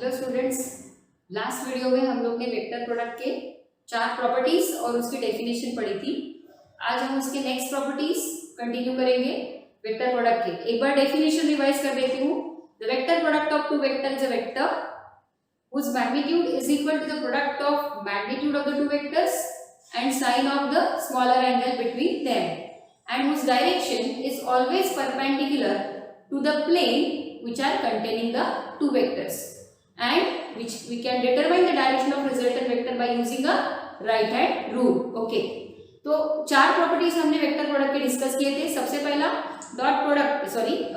Hello students, last video में हम लोग ने वेक्टर प्रोडक्ट के 4 प्रॉपर्टीज और उसकी डेफिनेशन पढ़ी थी। आज हम उसके नेक्स्ट प्रॉपर्टीज कंटिन्यू करेंगे वेक्टर प्रोडक्ट के। एक बार डेफिनेशन रिवाइज कर देती हूँ। The vector product of two vector is a vector whose magnitude is equal to the product of magnitude of the two vectors and sine of the smaller angle between them, and whose direction is always perpendicular to the plane which are containing the two vectors, and which we can determine the direction of resultant vector by using a right hand rule. Okay, तो 4 properties हमने vector product के discuss किए थे। सबसे पहला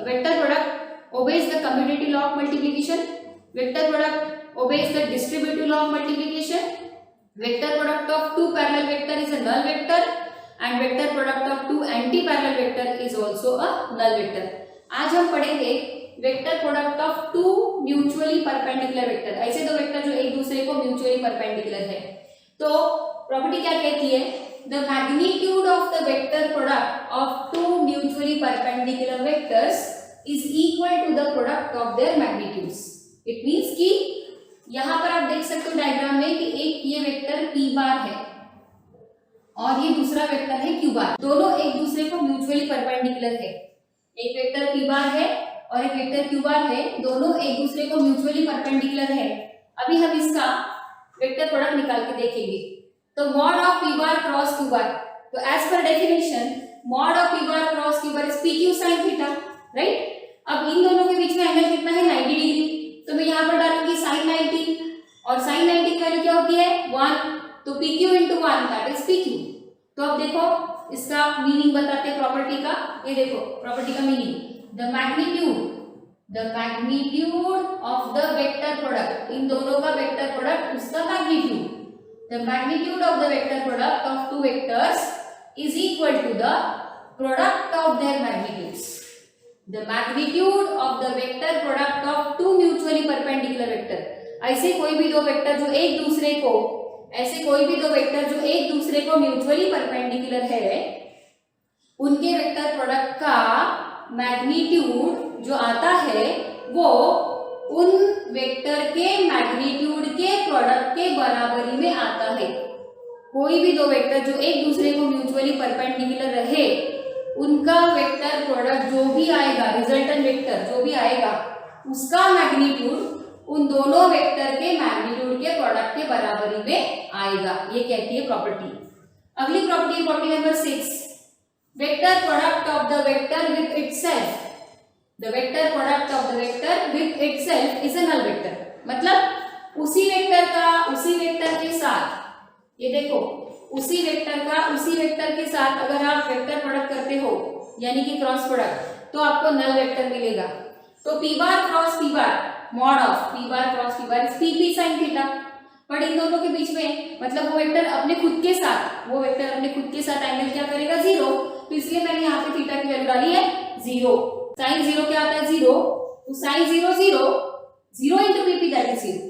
vector product obeys the commutative law of multiplication, vector product obeys the distributive law of multiplication, vector product of two parallel vector is a null vector, and vector product of two anti-parallel vector is also a null vector. आज हम पढ़ेंगे vector product of two mutually perpendicular vector, ऐसे दो vector जो एक दूसरे को mutually perpendicular है। तो प्रॉपर्टी क्या कहती है? The magnitude of the vector product of two mutually perpendicular vectors is equal to the product of their magnitudes. It means कि यहाँ पर आप देख सकते हो डायग्राम में कि एक ये वेक्टर p बार है और ये दूसरा वेक्टर है q बार। दोनों एक दूसरे को म्यूचुअली परपेंडिकुलर है। एक वेक्टर p बार है और एक वेक्टर q बार है, दोनों एक दूसरे को म्यूचुअली परपेंडिकुलर है। अभी हम इसका वेक्टर प्रोडक्ट निकाल के देखेंगे। तो mod of p bar cross q bar, तो as per definition mod of p bar cross q bar is pq sin theta, right. अब इन दोनों के बीच में एंगल कितना है? 90 डिग्री। तो मैं यहाँ पर डालूंगी sin 90 और sin 90 की वैल्यू क्या होती है? 1, तो PQ into 1 that is PQ। तो अब देखो इसका मीनिंग बताते हैं प्रॉपर्टी का। ये देखो प्रॉपर्टी का meaning, the magnitude of the vector product, इन दोनों का वेक्टर प्रोडक्ट उसका magnitude, the magnitude of the vector product of two vectors is equal to the product of their magnitudes. The magnitude of the vector product of two mutually perpendicular vector, ऐसे कोई भी दो vector जो एक दूसरे को mutually perpendicular है, उनके वेक्टर प्रोडक्ट का मैग्नीट्यूड जो आता है वो उन वेक्टर के मैग्नीट्यूड के प्रोडक्ट के बराबरी में आता है। कोई भी दो वेक्टर जो एक दूसरे को म्यूचुअली परपेंडिकुलर रहे, उनका वेक्टर प्रोडक्ट जो भी आएगा, रिजल्टेंट वेक्टर जो भी आएगा, उसका मैग्नीट्यूड उन दोनों वेक्टर के मैग्नीट्यूड के प्रोडक्ट के बराबरी में आएगा। ये कहती है प्रॉपर्टी। अगली property number 6, vector product of the vector with itself, the vector product of the vector with itself is a null vector. मतलब उसी वेक्टर के साथ, ये देखो उसी वेक्टर के साथ अगर आप वेक्टर प्रोडक्ट करते हो यानी कि क्रॉस प्रोडक्ट, तो आपको नल वेक्टर मिलेगा। तो p bar cross p bar, mod of p bar cross p bar is pp sin theta. But in दोनों के बीच में मतलब वो वेक्टर अपने खुद के साथ एंगल क्या करेगा? 0। तो इसलिए मैंने यहाँ पे थीटा की वैल्यू डाली है 0। sin 0 क्या आता है? 0। तो sin 0 0 into pp that is 0,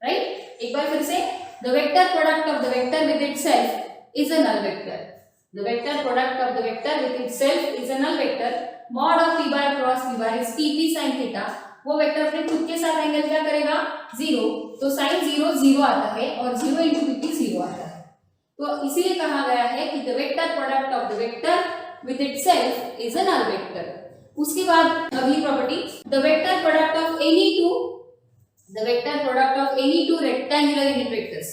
right. एक बार फिर से, the vector product of the vector with itself is a null vector. The vector product of the vector with itself is a null vector. Mod of p bar cross p bar is pp sin theta. वो vector अपने खुद के साथ angle क्या करेगा? 0। तो sin 0 0 आता है और 0 into pp 0 आता है। तो इसीलिए कहा गया है कि the vector product of the vector with itself is a null vector. उसके बाद अगली property, the vector product of any two rectangular unit vectors,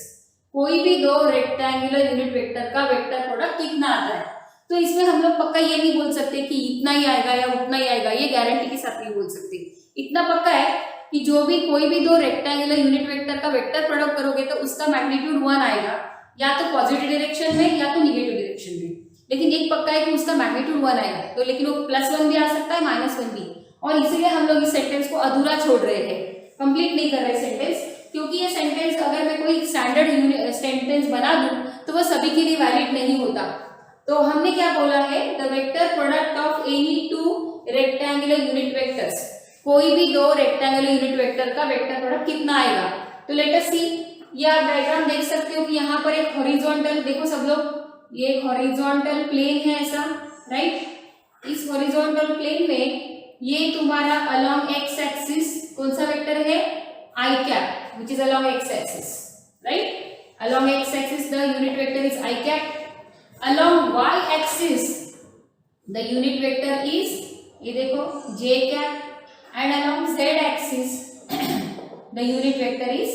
कोई भी दो रेक्टेंगुलर यूनिट वेक्टर का वेक्टर प्रोडक्ट कितना आता है। तो इसमें हम लोग पक्का ये नहीं बोल सकते कि इतना ही आएगा या उतना ही आएगा, ये गारंटी के साथ नहीं बोल सकते। इतना पक्का है कि कोई भी दो रेक्टेंगुलर यूनिट वेक्टर का वेक्टर प्रोडक्ट करोगे तो उसका मैग्नीट्यूड 1 आएगा, या तो पॉजिटिव डायरेक्शन में या तो निगेटिव डायरेक्शन में। लेकिन एक पक्का है कि उसका मैग्नीट्यूड 1 आएगा। तो लेकिन वो +1 भी आ सकता है, -1 भी, और इसीलिए हम लोग इस सेंटेंस को अधूरा छोड़ रहे हैं, कंप्लीट नहीं कर रहे सेंटेंस, क्योंकि ये सेंटेंस अगर मैं कोई स्टैंडर्ड सेंटेंस बना दूं तो वो सभी के लिए वैलिड नहीं होता। तो हमने क्या बोला है? The vector product of any two rectangular unit vectors, कोई भी दो रेक्टेंगुलर यूनिट वेक्टर का वेक्टर प्रोडक्ट कितना आएगा। तो लेट अस सी, ये आप डायग्राम देख सकते हो कि यहाँ पर एक हॉरिजॉन्टल, देखो सब लोग, ये एक हॉरिजॉन्टल प्लेन है ऐसा, राइट। इस हॉरिजॉन्टल प्लेन में ये तुम्हारा अलोंग एक्स एक्सिस कौन सा वेक्टर है? I cap, which is along x axis, right? Along x axis the unit vector is I cap. Along y axis the unit vector is, ये देखो, j cap, and along z axis the unit vector is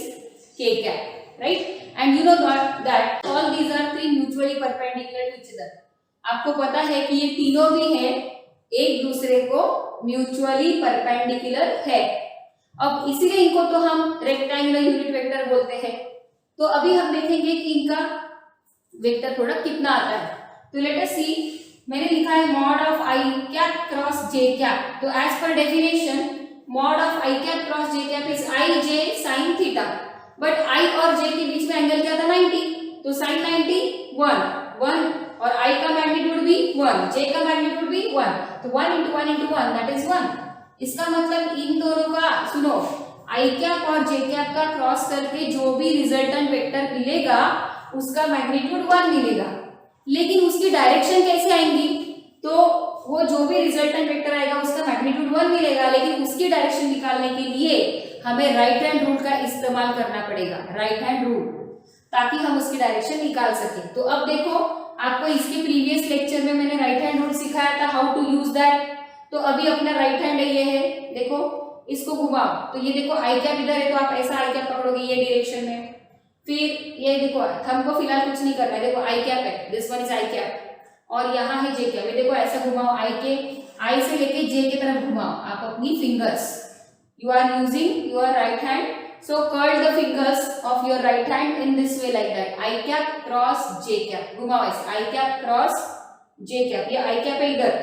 k cap, right? And you know that all these are three mutually perpendicular to each other. आपको पता है कि ये तीनों भी है एक दूसरे को म्यूचुअली परपेंडिकुलर है। अब इसीलिए इनको तो हम रेक्टेंगुलर यूनिट वेक्टर बोलते हैं। तो अभी हम देखेंगे कि इनका वेक्टर प्रोडक्ट कितना आता है। तो लेट अस सी, मैंने लिखा है mod of I cap cross J cap. तो as per definition mod of I cap cross J cap is I J sine theta, but I और जे के बीच में एंगल क्या था 90, तो साइन 90 1 और आई का मैग्नीट्यूड भी 1, जे का मैग्नीट्यूड भी 1, तो 1 into 1 into 1 दैट इज 1। इसका मतलब इन दोनों का सुनो, आई कैप और जे कैप का क्रॉस करके जो भी रिजल्टेंट वेक्टर मिलेगा उसका मैग्नीट्यूड 1 मिलेगा। लेकिन उसकी डायरेक्शन कैसे आएंगी, तो वो जो भी रिजल्टेंट वेक्टर आएगा उसका मैग्नीट्यूड 1 मिलेगा, लेकिन उसकी डायरेक्शन निकालने के लिए हमें राइट हैंड रूल का इस्तेमाल करना पड़ेगा, राइट हैंड रूल, ताकि हम उसकी डायरेक्शन निकाल सकें। तो अब देखो, आपको इसके प्रीवियस लेक्चर में मैंने राइट हैंड रूल सिखाया था, हाउ टू यूज दैट। तो अभी अपना राइट हैंड ये है, देखो इसको घुमाओ, तो ये देखो आई कैप इधर है, तो आप ऐसा आई कैप पकड़ोगे ये डायरेक्शन में। फिर ये देखो थंब को फिलहाल कुछ नहीं करना है, देखो आई कैप है, this one is I cap, और यहाँ है जे कैप। ये देखो ऐसा घुमाओ, आई से लेके जे की तरफ घुमाओ आप अपनी fingers, you are using your right hand, so curl the fingers of your right hand in this way like that, I cap cross J cap, घुमाओ ऐसे, I cap cross J cap, ये I cap है इधर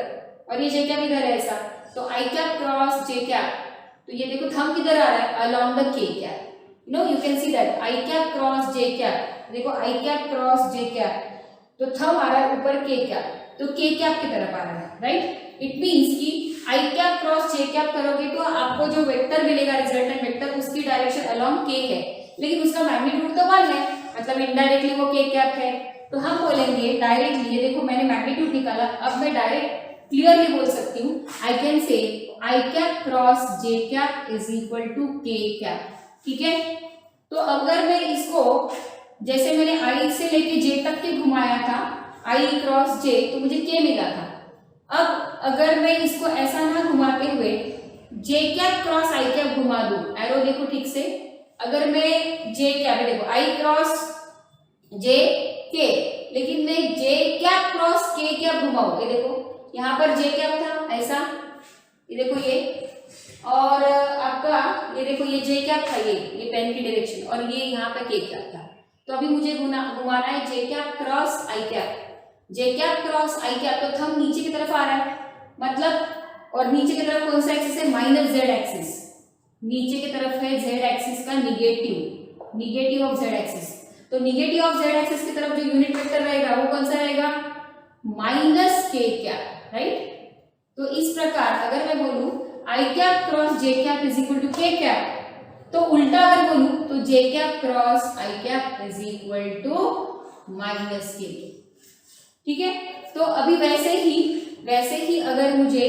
और ये J cap इधर है ऐसा, तो I cap cross J cap, तो ये देखो थंब किधर आ रहा है, along the K cap, you know you can see that I cap cross J cap, देखो I cap cross J cap, तो थंब आ रहा है ऊपर K cap, तो K cap की तरफ आ रहा है, राइट? इट मीन्स कि आई कैप क्रॉस जे कैप करोगे तो आपको जो वेक्टर मिलेगा रिजल्टेंट वेक्टर, उसकी डायरेक्शन अलोंग के है, लेकिन उसका मैग्नीट्यूड तो 1 है, मतलब इनडायरेक्टली वो के कैप है। तो हम बोलेंगे डायरेक्टली, ये देखो मैंने मैग्नीट्यूड निकाला, अब मैं डायरेक्ट क्लियरली बोल सकती हूँ, I can say I cap cross J cap is equal to K cap, ठीक है? तो अगर मैं इसको, जैसे मैंने आई से लेके जे तक के घुमाया था, आई क्रॉस जे, तो मुझे के मिला था। अब अगर मैं इसको ऐसा ना घुमाते हुए जे कैप क्रॉस आई कैप घुमा दूं, एरो देखो ठीक से, अगर मैं जे कैप, देखो आई क्रॉस जे के, लेकिन मैं जे कैप क्रॉस के कैप घुमाऊं, ये देखो यहाँ पर जे कैप था ऐसा, ये देखो ये, और आपका ये देखो ये जे कैप था, ये पेन की डायरेक्शन, और ये यहाँ पे के कैप था। तो अभी मुझे घुमाना है जे cap cross I cap, J cap cross I cap, तो थंब नीचे की तरफ आ रहा है, मतलब, और नीचे की तरफ कौन सा एक्सिस है, माइनस जेड एक्सिस, नीचे की तरफ है जेड एक्सिस का निगेटिव ऑफ जेड एक्सिस, तो निगेटिव ऑफ जेड एक्सिस की तरफ जो यूनिट वेक्टर रहेगा वो कौन सा रहेगा, माइनस के कैप, राइट? तो इस प्रकार अगर मैं बोलूं I cap cross J cap is equal to K cap, तो उल्टा अगर बोलूं तो J cap cross I cap is equal to minus K, ठीक है? तो अभी वैसे ही अगर मुझे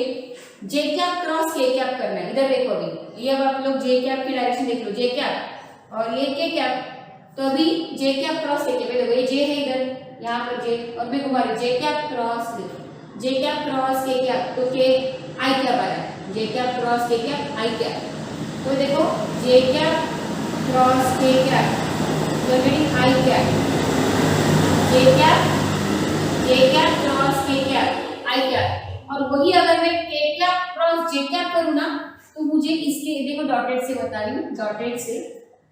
J cap cross K cap करना है, इधर देखो अभी, ये अब आप लोग जे कैप की डायरेक्शन देख लो, जे कैप और ये के कैप, तो अभी जे कैप क्रॉस के कैप, देखो ये जे है इधर, यहाँ पर जे, और मैं घुमा रही जे कैप क्रॉस, देखो जे कैप क्रॉस के कैप, तो के आई कैप आ रहा है, जे cap cross K cap I cap, तो देखो जे कैप क्रॉस के कैप, तो getting I cap, J cap cross K cap I cap, और वही अगर मैं के कैप क्रॉस जे कैप करूँ ना, तो मुझे इसके, देखो डॉटेड से बता रही हूँ, डॉटेड से,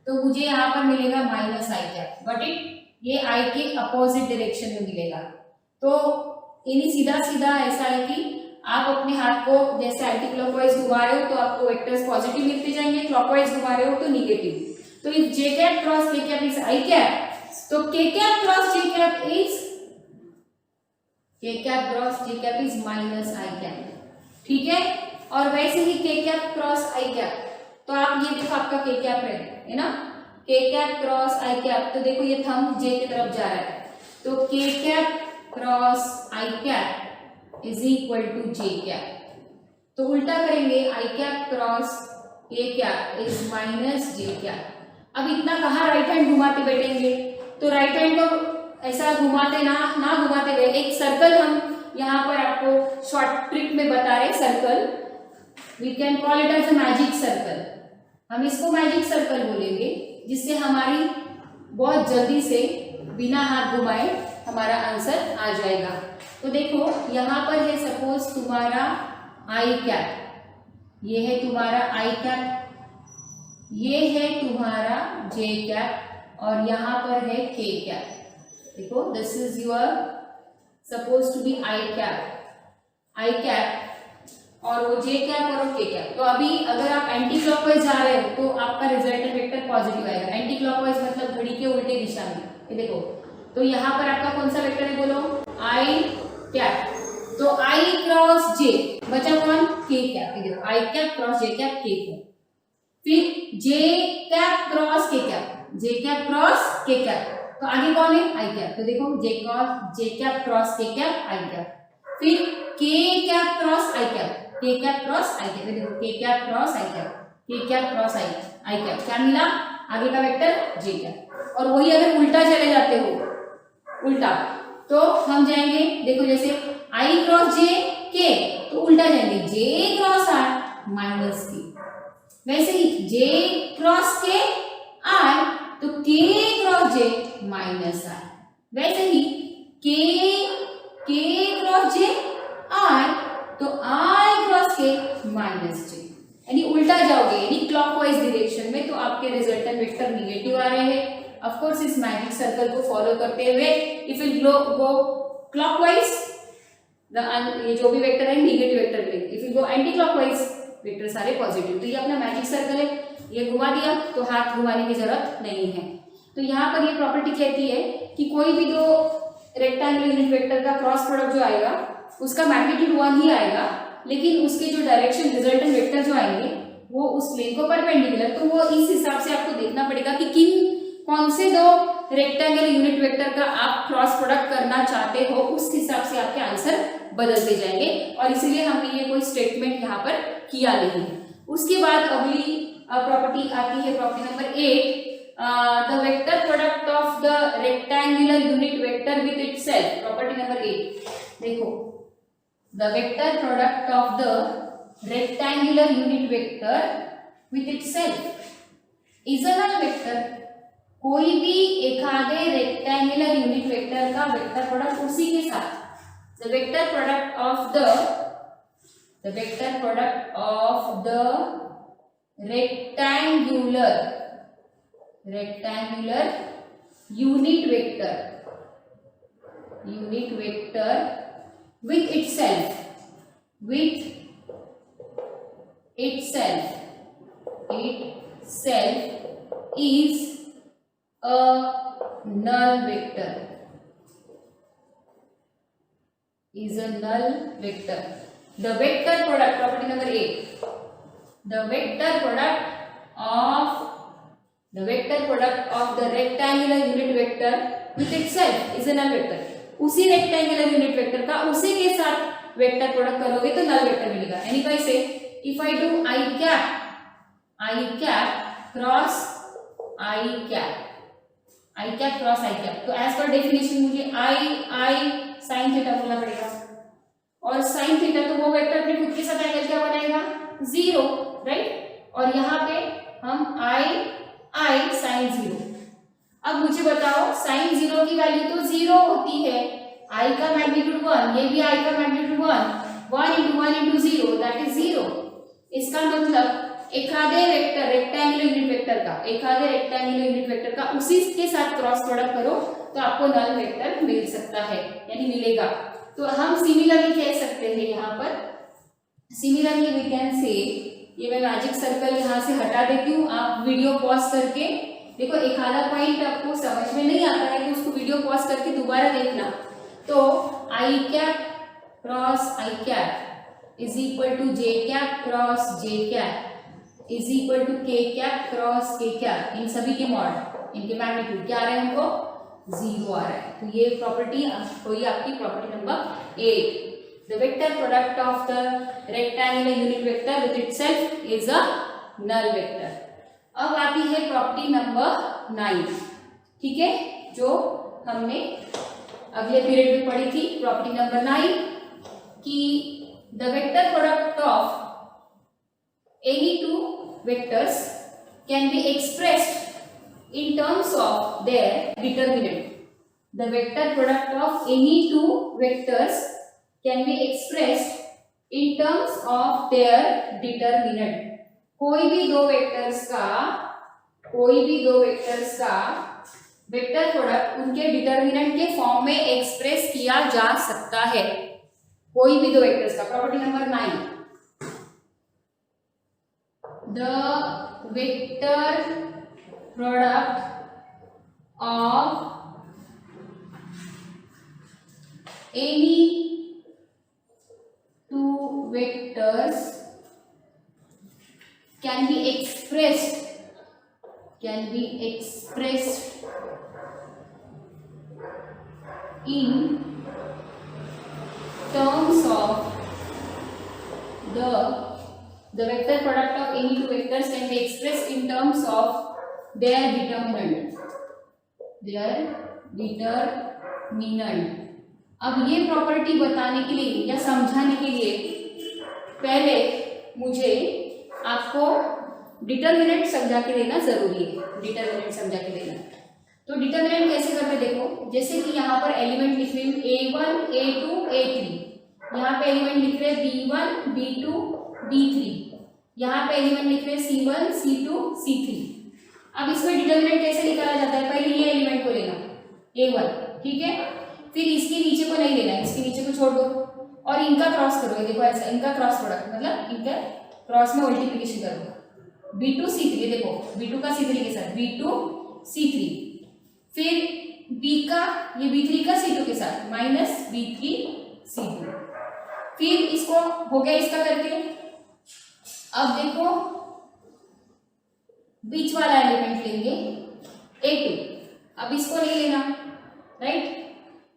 तो मुझे यहाँ पर मिलेगा माइनस आई कैप, बट ये आई के अपोजिट डायरेक्शन में मिलेगा। तो इन्हीं सीधा ऐसा है कि आप अपने हाथ को जैसे एंटी क्लॉकवाइज घुमा रहे हो तो आपको वेक्टर्स पॉजिटिव मिलते जाएंगे, क्लॉकवाइज घुमा रहे हो तो निगेटिव। तो if J cap cross K cap is I cap, तो K cap cross J cap is K cap cross J cap is minus I cap, ठीक है? और वैसे ही के कैप क्रॉस आई कैप, तो आप ये देखो आपका के कैप है ना, के कैप क्रॉस आई कैप, तो देखो ये थंब जे की तरफ जा रहा है, तो K cap cross I cap is equal to J cap, तो उल्टा करेंगे आई कैप क्रॉस ए क्या इज माइनस जे क्या। अब इतना कहाँ राइट हैंड घुमाते बैठेंगे, तो राइट हैंड को ऐसा घुमाते ना घुमाते गए, एक सर्कल हम यहाँ पर आपको शॉर्ट ट्रिक में बता रहे, circle we can call it as a magic circle. हम इसको मैजिक सर्कल बोलेंगे, जिससे हमारी बहुत जल्दी से बिना हाथ घुमाए हमारा आंसर आ जाएगा। तो देखो यहाँ पर है सपोज तुम्हारा आई कैप, ये है तुम्हारा आई कैप, ये है तुम्हारा जे कैप और यहाँ पर है के कैप। देखो this is your suppose to be I cap और वो जे कैप और वो के कैप। तो अभी अगर आप एंटी क्लॉकवाइज जा रहे हो तो आपका रिजल्टेंट वेक्टर पॉजिटिव आएगा। एंटी क्लॉकवाइज मतलब घड़ी के उल्टे दिशा में। ये देखो, तो यहाँ पर आपका कौन सा वेक्टर है बोलो, आई कैप। तो आई क्रॉस जे बचा कौन, के कैप। ये देखो I cap cross J cap K cap, फिर जे cap cross K cap, J cap cross K cap, तो आगे कौन है, आई कैप। तो देखो जे cap cross K cap I cap, फिर के cap cross I cap, K cap cross I cap. देखो के cap cross I cap, K cap cross I cap, क्या मिला आगे का वेक्टर जे कैप। और वही अगर उल्टा चले जाते हो, उल्टा तो हम जाएंगे, देखो जैसे आई क्रॉस जे के, तो उल्टा जाएंगे जे क्रॉस आई माइनस के। वैसे ही जे क्रॉस के आई तो के क्रॉस जे माइनस आई। वैसे ही के क्रॉस जे आई तो आई क्रॉस के माइनस जे, यानी उल्टा जाओगे यानी क्लॉकवाइज डायरेक्शन में, तो आपके रिजल्टेंट वेक्टर निगेटिव आ रहे हैं। ऑफ कोर्स इस मैजिक सर्कल को फॉलो करते हुए इफ इट गो क्लॉकवाइज ये जो भी वेक्टर है नेगेटिव वेक्टर मिलेंगे, if it go anti clockwise vector सारे पॉजिटिव। तो ये अपना मैजिक सर्कल है, ये घुमा दिया तो हाथ घुमाने की जरूरत नहीं है। तो यहाँ पर ये प्रॉपर्टी कहती है कि कोई भी दो रेक्टेंगुलर यूनिट वेक्टर का क्रॉस प्रोडक्ट जो आएगा उसका मैग्नीट्यूड 1 ही आएगा, लेकिन उसके जो डायरेक्शन रिजल्टेंट वेक्टर जो आएंगे वो उस प्लेन को परपेंडिकुलर। तो वो इस हिसाब से आपको देखना पड़ेगा कि कौन से दो रेक्टेंगुलर यूनिट वेक्टर का आप क्रॉस प्रोडक्ट करना चाहते हो, उस हिसाब से आपके आंसर बदलते जाएंगे। और इसीलिए हमने ये कोई स्टेटमेंट यहाँ पर किया नहीं है। उसके बाद अगली प्रॉपर्टी आती है property number 8, the vector product of the rectangular unit vector with itself. Property number 8 देखो, the vector product of the rectangular unit vector with itself is a null vector. कोई भी एखादे रेक्टेंगुलर यूनिट वेक्टर का vector product उसी के साथ, the vector product of the rectangular unit vector with itself is a null vector, The vector product, property number 8, the vector product of the rectangular unit vector with itself is a null vector. उसी rectangular unit vector का उसी के साथ vector product करोगे तो null vector मिलेगा। यानी कैसे, if I do I cap cross I cap cross I cap, तो एज पर डेफिनेशन मुझे आई साइन थीटा बोलना पड़ेगा, और साइन थीटा तो वो वेक्टर अपने खुद के साथ एंगल क्या बनाएगा, 0, राइट। और यहाँ पे हम आई साइन 0। अब मुझे बताओ साइन 0 की वैल्यू तो 0 होती है, आई का मैग्नीट्यूड 1, ये भी आई का magnitude 1 into 1 into 0 that is 0। इसका मतलब एखादे रेक्टेंगुलर यूनिट वेक्टर का उसी के साथ क्रॉस प्रोडक्ट करो तो आपको नल वेक्टर मिल सकता है, यानी मिलेगा। तो हम सिमिलरली कह सकते हैं यहाँ पर, सिमिलरली वी कैन से, ये मैं मैजिक सर्कल यहाँ से हटा देती हूँ, आप वीडियो पॉज करके देखो, एक आधा पॉइंट आपको समझ में नहीं आता है तो उसको वीडियो पॉज करके दोबारा देखना। तो I cap cross I cap is equal to J cap cross J cap is equal to K cap cross K cap, इन सभी के मॉड, इनके मैग्नीट्यूड क्या आ रहा है हमको, 0 आ रहा है। तो ये प्रॉपर्टी हुई आपकी property number 8, the vector product of the rectangular unit vector with itself is a null vector. अब आती है प्रॉपर्टी नंबर 9, ठीक है, जो हमने अगले पीरियड में पढ़ी थी। प्रॉपर्टी नंबर 9 कि the vector product of any two vectors can be expressed in terms of their determinant. The vector product of any two vectors can be expressed in terms of their determinant. कोई भी दो vectors का vector product उनके determinant के form में express किया जा सकता है। कोई भी दो वेक्टर्स का। Property number 9, the vector product of any two vectors can be expressed in terms of the vector product of any two vectors can be expressed in terms of their determinant. अब ये property बताने के लिए या समझाने के लिए पहले मुझे आपको डिटर्मिनेंट समझा के देना जरूरी है। डिटर्मिनेंट समझा के देना, तो डिटर्मिनेंट कैसे करते देखो। जैसे कि यहाँ पर एलिमेंट लिख रही हूँ A1, A2, A3। यहाँ पे एलिमेंट लिख रहे B1, B2, B3। यहाँ पे एलिमेंट लिख रहे C1, C2, C3। अब इसमें डिटर्मिनेंट कैसे निकाला जाता है? पहले ये एलिमेंट को लेना A1, ठीक है, फिर इसके नीचे को नहीं लेना, इसके नीचे को छोड़ दो और इनका क्रॉस करो। देखो ऐसा, इनका क्रॉस प्रोडक्ट मतलब इनका क्रॉस में मल्टीप्लिकेशन करो। B2 C3, देखो B2 का C3 के साथ B2 C3, फिर B का ये B3 का C2 के साथ माइनस B3 C2। फिर इसको हो गया इसका करके। अब देखो बीच वाला एलिमेंट लेंगे A2, अब इसको नहीं लेना, राइट।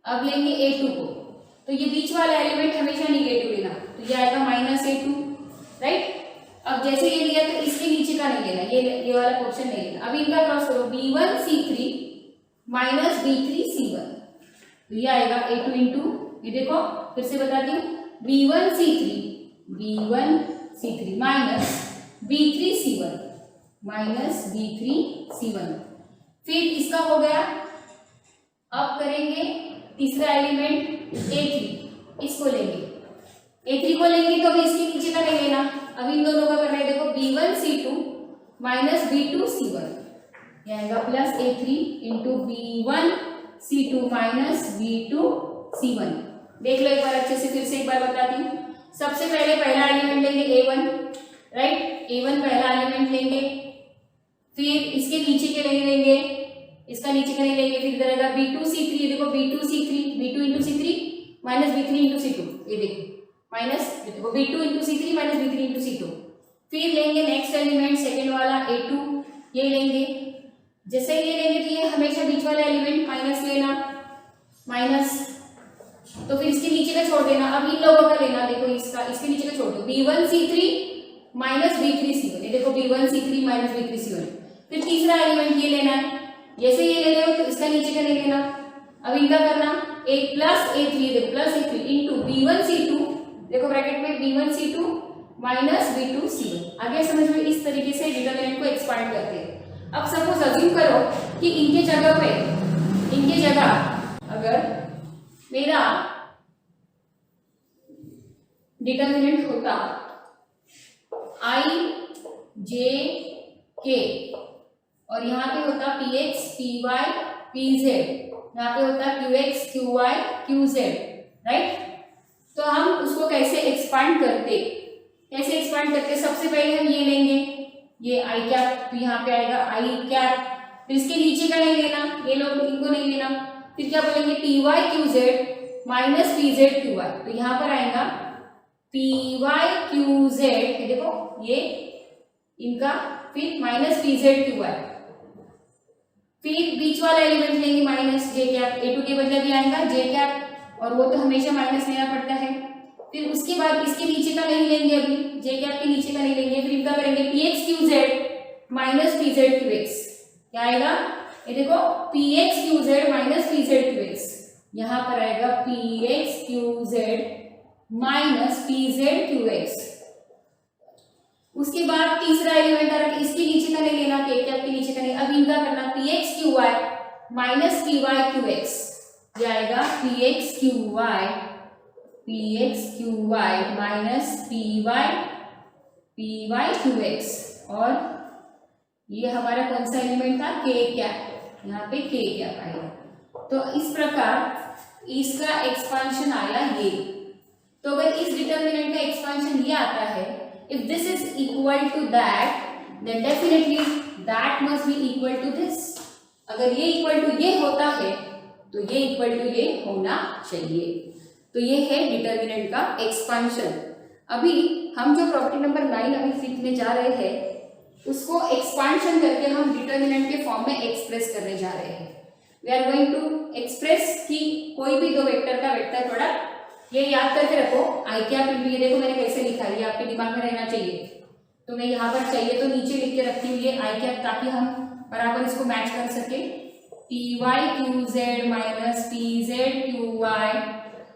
अब लेंगे A2 को, तो ये बीच वाला एलिमेंट हमेशा निगेटिव लेना, तो ये आएगा माइनस A2, राइट। अब जैसे ये लिया तो इसके नीचे का नहीं लेना, ये वाला पोर्शन नहीं लेना। अब इनका क्रॉस करो B1 C3 minus B3 C1, तो ये आएगा A2 इंटू, ये देखो फिर से बताती हूँ, B1 C3 minus B3 C1 minus B3 C1। फिर इसका हो गया। अब करेंगे तीसरा एलिमेंट A3, इसको लेंगे। A3 को लेंगे तो अभी इसके नीचे का नहीं लेना, अब इन दोनों का करना है। देखो B1 C2 minus B2 C1, यह आएगा plus A3 into B1 C2 minus B2 C1। देख लो एक बार अच्छे से, फिर से एक बार बताती हूँ। सबसे पहले पहला एलिमेंट लेंगे A1, राइट। A1 पहला एलिमेंट लेंगे, फिर इसके नीचे के नहीं लेंगे, इसका नीचे का नहीं लेंगे, फिर इधर आएगा B2 C3, देखो B2 into C3 minus B3 into C2, ये देखो माइनस, देखो B2 into C3 minus B3 into C2। फिर लेंगे नेक्स्ट एलिमेंट सेकेंड वाला A2, ये लेंगे। जैसे ये लेंगे तो ये हमेशा बीच वाला एलिमेंट माइनस लेना, माइनस, तो फिर इसके नीचे का छोड़ देना। अब इन लोगों का लेना, देखो इसके नीचे का छोड़ दो, B1 C3 minus B3 C1, ये देखो B1 C3 minus B3 C1। फिर तीसरा एलिमेंट ये लेना है, जैसे ये ले रहे हो तो इसका नीचे का नहीं लेना। अब इनका करना A प्लस A3, देखो plus A3 into B1 C2, देखो ब्रैकेट में B1 C2 minus B2 C1। आगे समझ में इस तरीके से डिटरमिनेंट को एक्सपांड करते हैं। अब सपोज अज्यूम करो कि इनके जगह अगर मेरा डिटरमिनेंट होता I J K और यहाँ पे होता PX PY PZ, यहाँ पे होता QX QY QZ, राइट। तो हम उसको कैसे एक्सपांड करते, सबसे पहले हम ये लेंगे, ये I कैप, तो यहाँ पे आएगा I कैप, फिर इसके नीचे का नहीं लेना, ये लोग इनको नहीं लेना। फिर क्या बोलेंगे PY QZ minus PZ QY, तो यहाँ पर आएगा PY QZ, देखो ये इनका, फिर माइनस PZ QY। फिर बीच वाला एलिमेंट लेंगे माइनस J कैप, A2 के बदले भी आएगा J कैप, और वो तो हमेशा माइनस लेना पड़ता है। फिर उसके बाद इसके नीचे का नहीं लेंगे, अभी जे कैप के नीचे का नहीं लेंगे, फिर इनका करेंगे P X Q Z minus P Z Q x. क्या आएगा, ये देखो P X Q Z minus P Z Q x, यहाँ पर आएगा P X Q Z minus P Z Q x. उसके बाद तीसरा एलिमेंट आ रहा है, इसके नीचे का नहीं लेना, के कैप के नीचे का नहीं, अब इनका करना P X Q Y minus P Y Q X. ये आएगा P X Q Y minus P Y Q X. और ये हमारा कौन सा एलिमेंट था, के कैप, यहाँ पे के कैप आएगा। तो इस प्रकार इसका एक्सपांशन आया ये। तो अगर इस डिटर्मिनेंट का एक्सपांशन ये आता है, if this is equal to that then definitely that must be equal to this. अगर ये इक्वल टू ये होता है तो ये इक्वल टू ये होना चाहिए। तो ये है डिटर्मिनेंट का एक्सपांशन। अभी हम जो प्रॉपर्टी नंबर 9 अभी सीखने जा रहे हैं उसको एक्सपांशन करके हम डिटर्मिनेंट के फॉर्म में एक्सप्रेस करने जा रहे हैं। We are going to express कि कोई भी दो वेक्टर का वेक्टर प्रोडक्ट। ये याद करके रखो, आई कैप इंटू, ये देखो मैंने कैसे लिखा है, ये आपके दिमाग में रहना चाहिए। तो मैं यहाँ पर चाहिए तो नीचे लिख के रखती हूँ ये आई कैप, ताकि हम बराबर इसको मैच कर सके। P Y Q Z minus P Z Q Y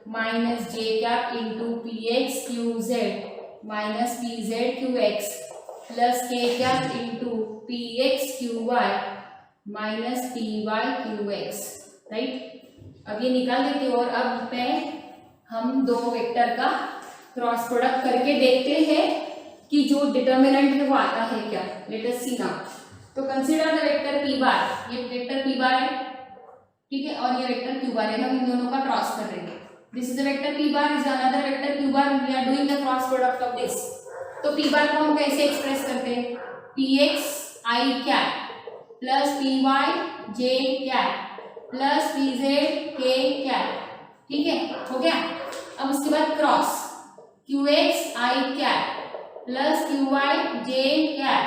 minus J cap into P X Q Z minus P Z Q X plus K cap into P X Q Y minus P Y Q X. Right, अब ये निकाल देती हूँ और अब हम दो vector का क्रॉस प्रोडक्ट करके देखते हैं कि जो डिटर्मिनेंट है वो आता है क्या। लेट अस सी नाउ। तो कंसीडर द वेक्टर पी बार, ये वेक्टर पी बार है, ठीक है, और ये वेक्टर क्यू बार है। हम इन दोनों का क्रॉस कर रहे हैं। This is the vector P bar, is another vector Q bar, we are doing the cross product of this. तो पी बार को हम कैसे एक्सप्रेस करते हैं, P X I cap plus P Y J cap plus P Z K cap. ठीक है, हो गया। अब उसके बाद cross Q X I cap plus Q Y J cap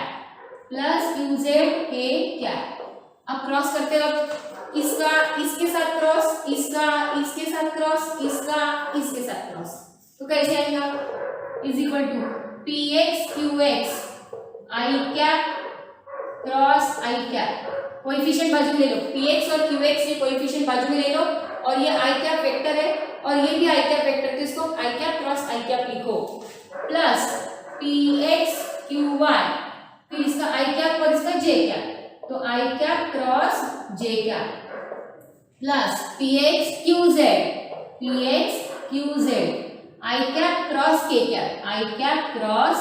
plus Q Z K cap. अब क्रॉस करते वक्त इसका इसके साथ क्रॉस, इसका इसके साथ क्रॉस, इसका इसके साथ क्रॉस, तो कैसे आएगा, is equal to P X Q X I cap cross I cap. Coefficient बाजू में ले लो, पी एक्स और क्यू एक्स ये कोएफिशिएंट बाजू में ले लो, और ये आई कैप वेक्टर है और ये भी आई कैप वेक्टर, तो इसको I cap cross I cap लिखो, plus P X Q Y, फिर इसका आई कैप और इसका जे कैप, तो I cap cross J cap, plus P X Q Z I cap cross K cap, I cap cross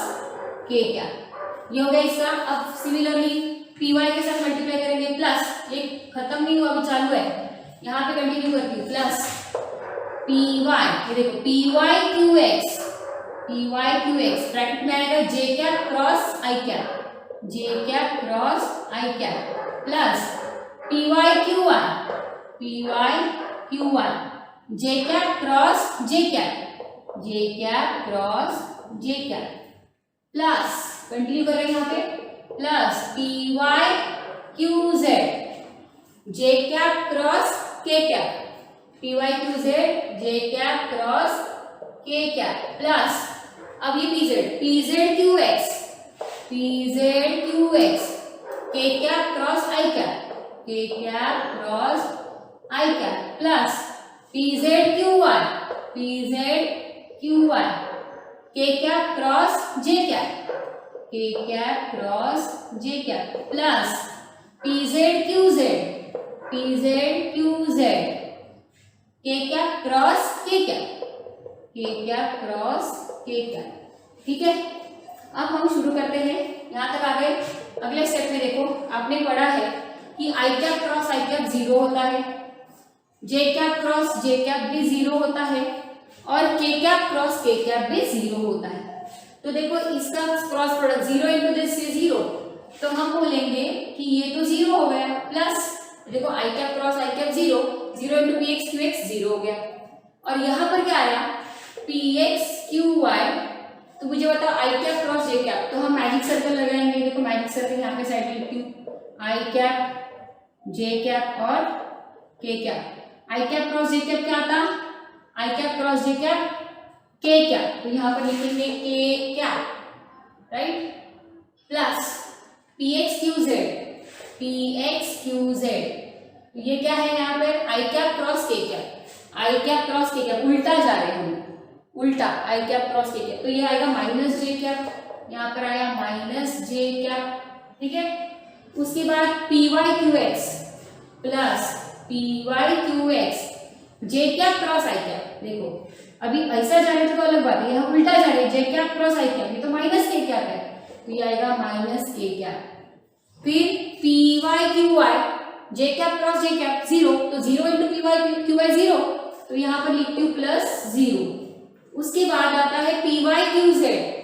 K cap. ये हो गया इसका। अब सिमिलरली पी वाई के साथ मल्टीप्लाई करेंगे, प्लस ये खत्म नहीं हुआ, अभी चालू है, यहाँ पे कंटिन्यू करती हूँ, प्लस पी वाई, ये देखो P Y Q X bracket में आएगा J cap cross I cap, J cap cross I cap, plus P Y Q Y J cap cross J cap, plus continue कर रहे हैं यहाँ पे, plus P Y Q Z J cap cross K cap, P Y Q Z J cap cross K cap, plus अब ये P Z Q X K cap cross I cap, K cap cross I cap, plus P Z Q Y K cap cross J cap, K cap cross J cap, plus P Z Q Z K cap cross K cap, K cap cross K cap. ठीक है, अब हम शुरू करते हैं, यहाँ तक आ गए। अगले स्टेप में देखो, आपने पढ़ा है कि आई कैप क्रॉस आई कैप 0 होता है, जे कैप क्रॉस जे कैप भी 0 होता है, और के कैप क्रॉस के कैप भी 0 होता है। तो देखो इसका cross product 0 into this is 0, तो हम बोलेंगे कि ये तो 0 हो गया, प्लस देखो I cap cross I cap 0 into P X Q X 0 हो गया, और यहाँ पर क्या आया पी एक्स क्यू वाई। तो मुझे बताओ आई कैप क्रॉस जे कैप, तो हम मैजिक सर्कल लगाएंगे। देखो मैजिक सर्कल यहाँ पे साइड में लिखती हूँ, आई कैप जे कैप और के cap. I cap cross J cap क्या आता, आई कैप क्रॉस जे कैप के क्या, तो यहाँ पर लिखेंगे के क्या, right, plus P X Q Z, P X Q Z, ये क्या है यहाँ पर आई कैप क्रॉस के क्या, आई कैप क्रॉस के क्या, उल्टा जा रहे हैं हम, उल्टा आई कैप क्रॉस के क्या, तो ये आएगा माइनस जे कैप, यहाँ पर आया माइनस जे कैप, ठीक है। उसके बाद P Y Q X plus P Y Q X, J cap cross I cap, देखो अभी ऐसा जा रहे थे तो अलग बात है, यहाँ उल्टा जा रहे, जे कैप क्रॉस आई कैप, ये तो माइनस के कैप है, तो ये आएगा माइनस के कैप। फिर P Y Q Y, J cap cross J cap zero, तो zero into P Y Q Y zero, तो यहाँ पर लिखती हूँ प्लस जीरो। उसके बाद आता है पी वाई क्यू जेड,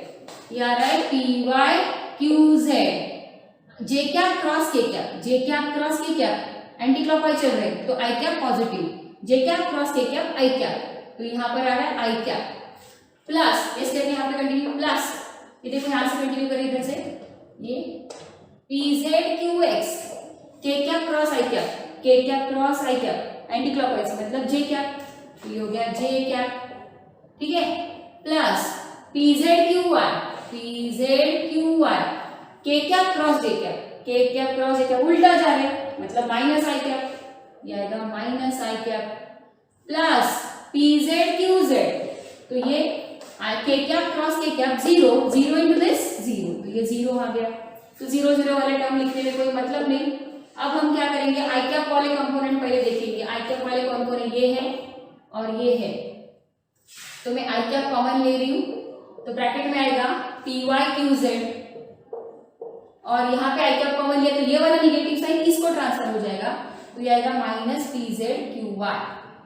ये आ रहा है P Y Q Z, J cap cross K cap, J cap cross K cap anti clockwise चल रहे हैं तो I cap positive, J cap cross K cap I cap, तो यहाँ पर आ रहा है आई कैप प्लस, इस करके यहाँ पे कंटिन्यू प्लस, ये देखो यहाँ से कंटिन्यू करें इधर से, ये P Z Q X, K cap cross I cap, K cap cross I cap anti clockwise मतलब जे कैप, तो ये हो गया जे कैप, ठीक है, plus P Z Q Y, P Z Q Y, K cap cross J cap, K cap cross J cap, उल्टा जा रहे मतलब माइनस आई कैप, ये आएगा minus I cap plus P Z Q Z, तो ये K cap cross K cap zero, zero into this zero, तो ये जीरो आ गया, तो जीरो जीरो वाले टर्म लिखने में कोई मतलब नहीं। अब हम क्या करेंगे, आई कैप वाले कंपोनेंट पहले देखेंगे, आई कैप वाले कंपोनेंट ये है और ये है, तो मैं आई कैप कॉमन ले रही हूँ, तो ब्रैकेट में आएगा पी वाई क्यू जेड, और यहाँ पे आई कैप कॉमन लिया तो ये वाला निगेटिव साइन इसको ट्रांसफर हो जाएगा, तो ये आएगा minus P Z Q Y,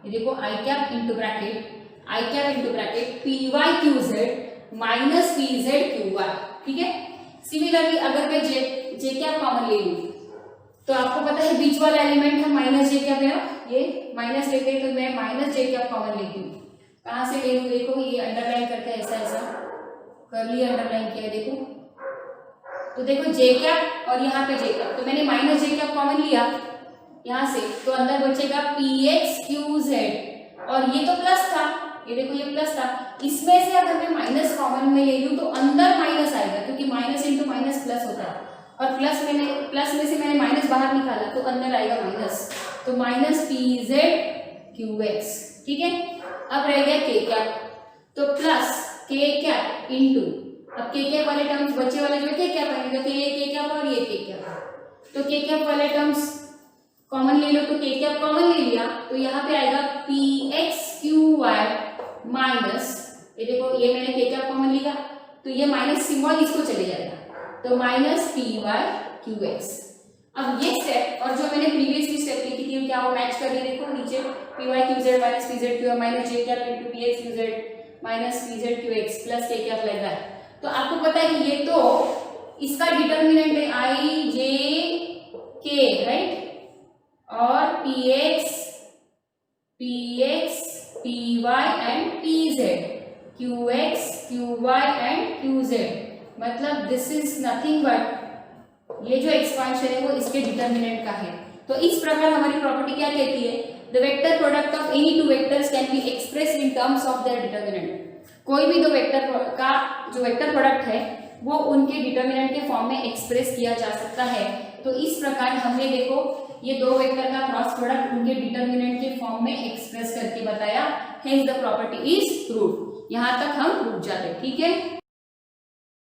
ये देखो I cap into bracket, I cap into bracket P Y Q Z minus P Z Q Y, ठीक है। सिमिलरली अगर मैं जे कैप कॉमन ले लूँ तो आपको पता है बीच वाला एलिमेंट है माइनस जे कैप है, ये माइनस लेते हैं तो मैं माइनस जे कैप कॉमन लेती हूँ, कहाँ से ले लूँ, देखो ये अंडरलाइन करके ऐसा ऐसा करली अंडरलाइन किया है, देखो तो देखो जे कैप और यहाँ पे जे कैप, तो मैंने माइनस जे कैप कॉमन लिया यहाँ से, तो अंदर बचेगा पी एक्स क्यू जेड, और ये तो प्लस था, ये देखो ये प्लस था, इसमें से अगर मैं माइनस कॉमन में ले लूँ तो अंदर माइनस आएगा, क्योंकि माइनस इंटू माइनस प्लस होता है, और प्लस में से मैंने माइनस बाहर निकाला तो अंदर आएगा माइनस, तो minus P Z Q x, ठीक है। अब रह गया के कैप, तो प्लस के कैप इंटू, अब के कैप वाले टर्म्स बच्चे वाले जो के कैप आएंगे, तो ये के कैप और ये के कैप, तो के कैप वाले टर्म्स कॉमन ले लो, तो के कैप कॉमन ले लिया, तो यहाँ पे आएगा P X Q Y minus, ये देखो ये मैंने के कैप कॉमन लिया, तो ये माइनस सिंबल इसको चले जाएगा, तो minus P Y Q X. अब ये स्टेप और जो मैंने प्रीवियसली स्टेप लिखी थी क्या वो मैच कर रही है, देखो नीचे P Y Q Z minus P Z Q minus J cap into P X Q Z minus P Z Q X plus K cap like that. तो आपको पता है कि ये तो इसका डिटर्मिनेंट है आई जे के, राइट, और P X P Y and P Z, Q X Q Y and Q Z, मतलब दिस इज नथिंग बट ये जो एक्सपांशन है वो इसके डिटर्मिनेंट का है। तो इस प्रकार हमारी प्रॉपर्टी क्या कहती है, the vector product of any two vectors can be express in terms of their determinant. कोई भी दो वेक्टर का जो वेक्टर प्रोडक्ट है वो उनके डिटर्मिनेंट के फॉर्म में एक्सप्रेस किया जा सकता है। तो इस प्रकार हमने देखो ये दो वेक्टर का क्रॉस प्रोडक्ट उनके डिटर्मिनेंट के फॉर्म में एक्सप्रेस करके बताया, hence the property is proved. यहाँ तक हम रुक जाते, ठीक है।